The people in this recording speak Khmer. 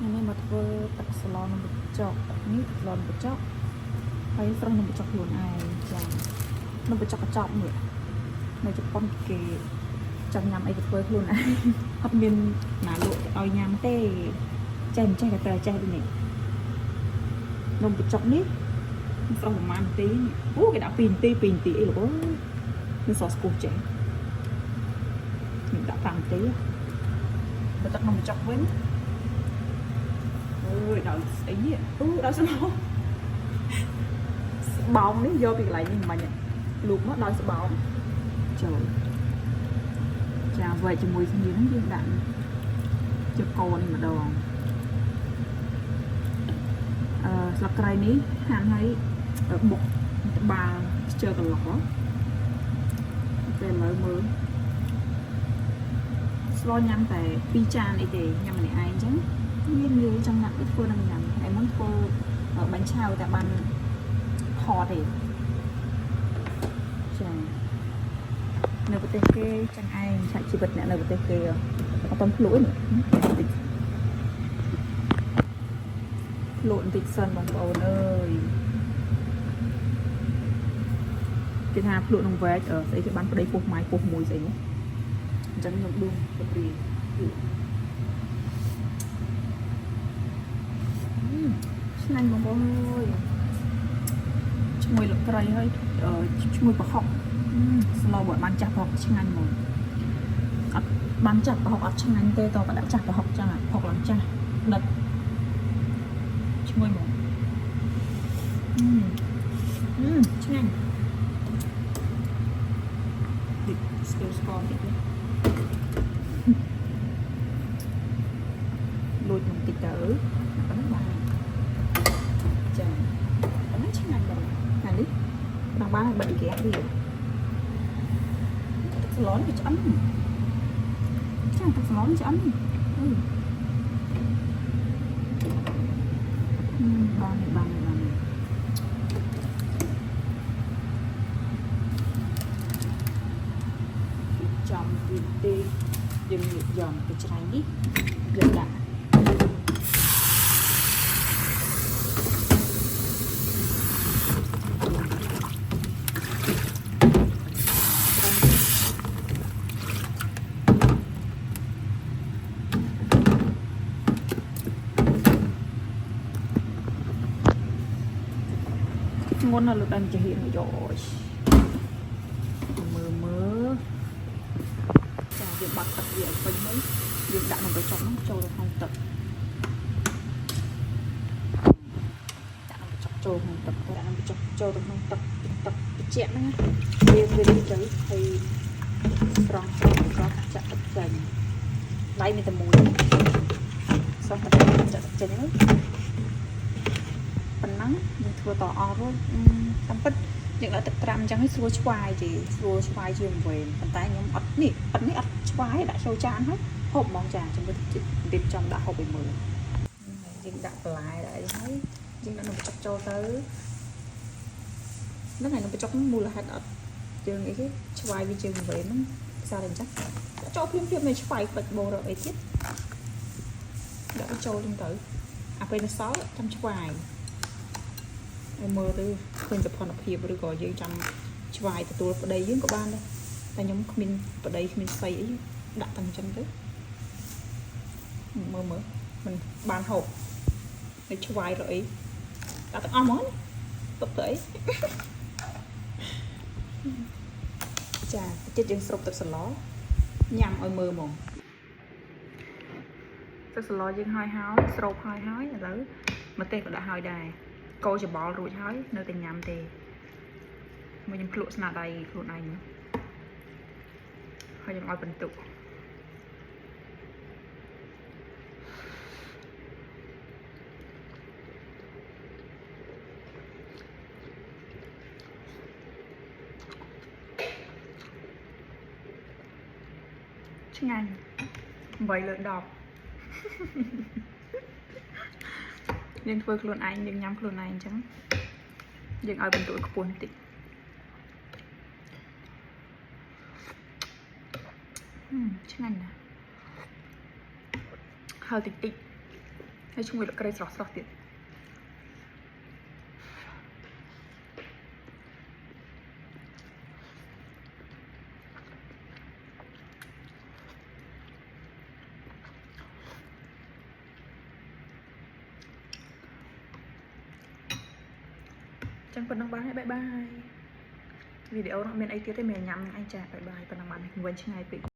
នេះមកធ្វើទឹកស្លនំបញ្ចុកនេះទឹកស្លនំបញ្ចុកហើយស្រស់នំបញ្ចុកខ្លួនឯងចានំបញ្ចុកកញ្ចប់នេះនៅជប៉ុនគេចង់ញ៉ាំអីក៏ធ្វើខ្លួនឯងអត់មានណាលក់ឲ្យញ៉ាំទេចេះចេះតែត្រូវចេះនេះនំបញ្ចុកនេះស្រស់ប្រហែលនាទីអូគេដាក់2 នាទី2 នាទីអីលោកអើយនេះសស្គូចេះខ្ញុំដាក់5 នាទីទៅទឹកនំបញ្ចុកវិញអូយដល់ស្អីនេះអូដល់ស្មោស្បោងនេះយកពីកន្លែងនេះមិញលូកមកដល់ស្បោងចូលចាវែកជាមួយគ្នាហ្នឹងយើងដាក់ជាកូនម្ដងស្លឹកគ្រៃនេះហាន់ឲ្យបុកត្បាល់ជើកន្លោះពេលឥឡូវមើលស្លញ៉ាំតែ2 ចានអីទេញ៉ាំម្នាក់ឯងអញ្ចឹងមានយូរចង់ណាស់ធ្វើនឹងញ៉ាំហើយមុនធ្វើបាញ់ឆាវតែបានហត់ទេចានៅប្រទេសគេចឹងឯងឆាច់ជីវិតអ្នកនៅប្រទេសគេអត់តភ្លក់នេះភ្លក់បន្តិចសិនបងប្អូនអើយគេថាភ្លក់នឹងវែកស្អីគេបានប្តីពោះម៉ាយពោះមួយស្អីនេះអញ្ចឹងខ្ញុំដួសទៅព្រាឆ្ងាញ់បងប្អូនអើយឈ្ងុយលក្រៃហើយឈ្ងុយប្រហុកស្លបើបានចាស់ប្រហុកឆ្ងាញ់ហ្មងអត់បានចាស់ប្រហុកអត់ឆ្ងាញ់ទេតើបើដាក់ចាស់ប្រហុកចឹងប្រហុកឡើងចាស់ដិតឈ្ងុយហ្មងឆ្ងាញ់តិចស្គរស្គរតិចលួចបន្តិចទៅប៉ុណ្ណឹងបានចាប៉ុណ្ណឹងឆ្ងាញ់បងហើយនេះដល់បានបិទហ្គាសវាទឹកស្លនវាឆ្អិនចាទឹកស្លនឆ្អិនបានចំវាទេយើងយកយកទៅច្រៃនេះយកដាក់ងន់លើតាមចាហៀនយោមើលចាយើងបាត់ទឹកវាឲ្យពេញហើយយើងដាក់នំបញ្ចុកហ្នឹងចូលទៅក្នុងទឹកដាក់នំបញ្ចុកចូលក្នុងទឹកដាក់នំបញ្ចុកចូលទៅក្នុងទឹកត្រជាក់ហ្នឹងវានេះទៅហើយស្រង់ក៏ចាក់ទឹកចេញដៃមានតែមួយស្រង់ទឹកចាក់ទឹកចេញហ្នឹងប៉ុណ្ណឹងយើងធ្វើតអស់រួចតាមពិតយើងដាក់ទឹកត្រាំអញ្ចឹងឲ្យស្រួលឆ្វាយទេស្រួលឆ្វាយជាងវិញប៉ុន្តែខ្ញុំអត់នេះអត់ឆ្វាយដាក់ចូលចានហើយហូបហ្មងចាចាំមើលរៀបចំដាក់ហូបឲ្យមើលយើងដាក់បន្លែដាក់អីហើយយើងដាក់នំបញ្ចុកចូលទៅហ្នឹងហើយនំបញ្ចុកមូលហេតុអត់យើងអីគេឆ្វាយវាជាងវិញហ្នឹងសារតែអញ្ចឹងដាក់ចូលភ្លាមៗនៅឆ្វាយបាច់បោរអីទៀតដាក់ចូលហ្នឹងទៅអាពេលនៅសល់ចាំឆ្វាយឲ្យមើលទៅឃើញសកម្មភាពឬក៏យើងចាំឆ្វាយទទួលប្តីយើងក៏បានដែរតែខ្ញុំគ្មានប្តីគ្មានស្អីអីដាក់តែអញ្ចឹងទៅមើលមិនបានហូបឲ្យឆ្វាយរអីដាក់ទាំងអស់ហ្មងទុកទៅអីចាចិត្តយើងស្រូបទឹកសឡញ៉ាំឲ្យមើលហ្មងទឹកសឡយើងហើយស្រូបហើយឥឡូវម្ទេសក៏ដាក់ហើយដែរកូរច្បល់រួចហើយនៅតែញ៉ាំទេមកខ្ញុំភ្លក់ស្នាដៃខ្លួនឯងហើយខ្ញុំឲ្យបន្ទុកឆ្ងាញ់8 លើ 10យើងធ្វើខ្លួនឯងយើងញ៉ាំខ្លួនឯងអញ្ចឹងយើងឲ្យបន្ទុកខ្ពស់បន្តិចឆ្ងាញ់ណាស់ហឹរតិច ហើយឈ្ងុយលក្ខីស្រស់ៗទៀតចឹងប៉ុណ្ណឹងបានហើយបាយបាយវីដេអូនោះមានអីទៀតទេមានញ៉ាំនឹងអញចាបាយបាយប៉ុណ្ណឹងបានវិញឆ្ងាយពេក